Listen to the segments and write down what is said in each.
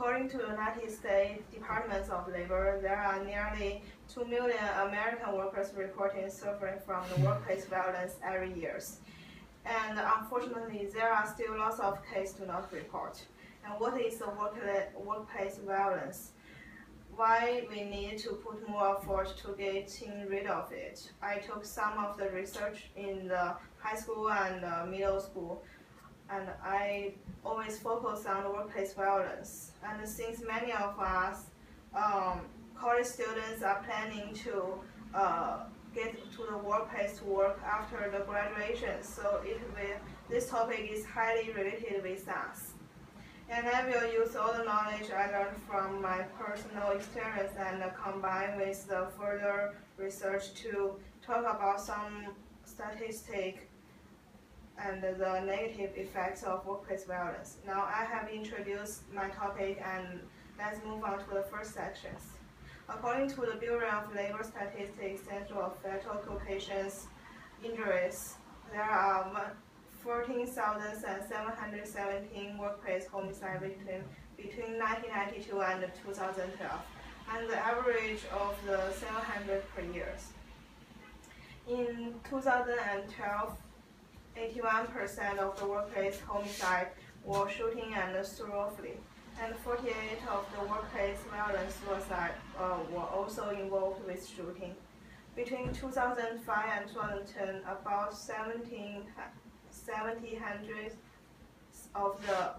According to the United States Department of Labor, there are nearly 2 million American workers reporting suffering from the workplace violence every year. And unfortunately, there are still lots of cases to not report. And what is the workplace violence? Why we need to put more effort to getting rid of it? I took some of the research in the high school and middle school, and I always focus on the workplace violence. And since many of us college students are planning to get to the workplace to work after the graduation, so this topic is highly related with us. And I will use all the knowledge I learned from my personal experience and combine with the further research to talk about some statistics and the negative effects of workplace violence. Now I have introduced my topic, and let's move on to the first section. According to the Bureau of Labor Statistics Center of Fatal Occupations Injuries, there are 14,717 workplace homicide victims between 1992 and 2012, and the average of the 700 per year. In 2012, 81% of the workplace homicide were shooting and through-flee, and 48% of the workplace violence suicide were also involved with shooting. Between 2005 and 2010, about 70% of the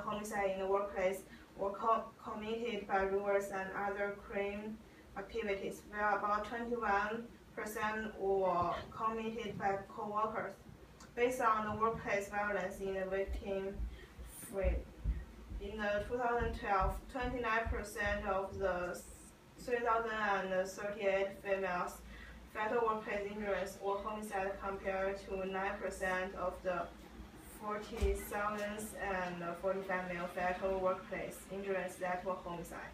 homicide in the workplace were committed by robbers and other crime activities, where about 21% were committed by co-workers. Based on the workplace violence in the victim frame, in 2012, 29% of the 3,038 females fatal workplace injuries were homicide compared to 9% of the 40,045 male fatal workplace injuries that were homicide.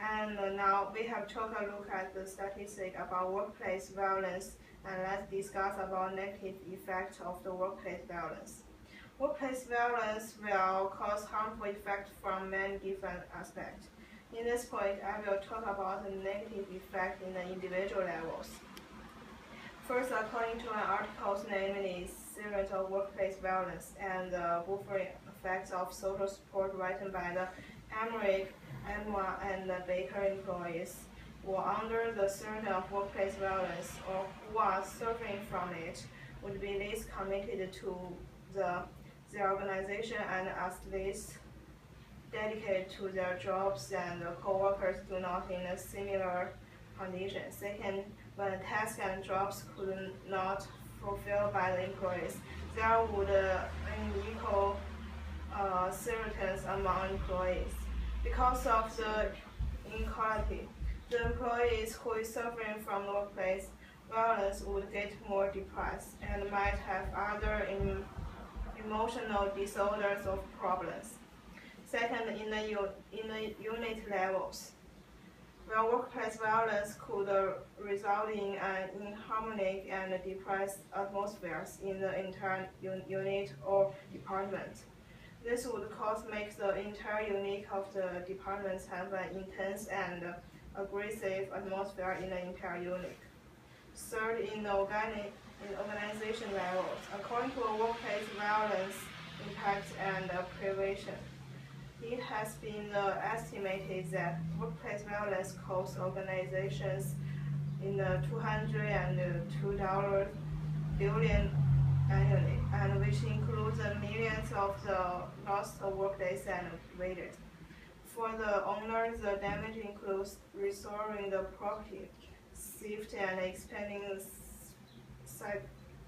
And now we have took a look at the statistics about workplace violence, and let's discuss about negative effects of the workplace violence. Workplace violence will cause harmful effects from many different aspects. In this point, I will talk about the negative effect in the individual levels. First, according to an article named Series of Workplace Violence and the Buffering Effects of Social Support, written by the Emmerich, Emma, and the Baker employees, who are under the threat of workplace violence or who are suffering from it would be least committed to their organization and at least dedicated to their jobs, and the co-workers do not in a similar condition. Second, when tasks and jobs could not fulfilled by the employees, there would unequal inheritance among employees. Because of the inequality, the employees who is suffering from workplace violence would get more depressed and might have other emotional disorders or problems. Second, in the unit levels, where workplace violence could result in an inharmonic and depressed atmospheres in the entire unit or department. This would make the entire unit of the departments have an intense and aggressive atmosphere in the entire unit. Third, in organization levels, according to workplace violence impact and prevention, it has been estimated that workplace violence costs organizations in the $202 billion annually, and which includes millions of the lost workdays and wages. For the owner, the damage includes restoring the property, theft, and expanding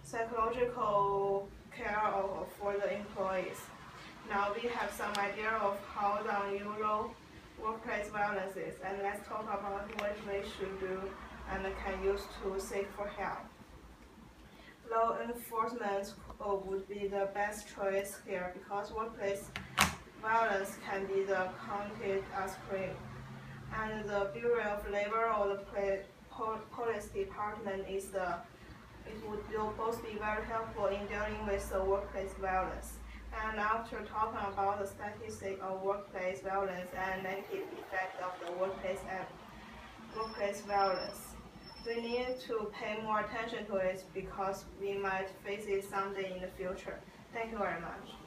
psychological care for the employees. Now we have some idea of how the unusual workplace violence is, and let's talk about what we should do and can use to seek for help. Law enforcement would be the best choice here because workplace violence can be counted as crime, and the Bureau of Labor or the police department it would both be very helpful in dealing with the workplace violence. And after talking about the statistics of workplace violence and negative effects of the workplace violence, we need to pay more attention to it because we might face it someday in the future. Thank you very much.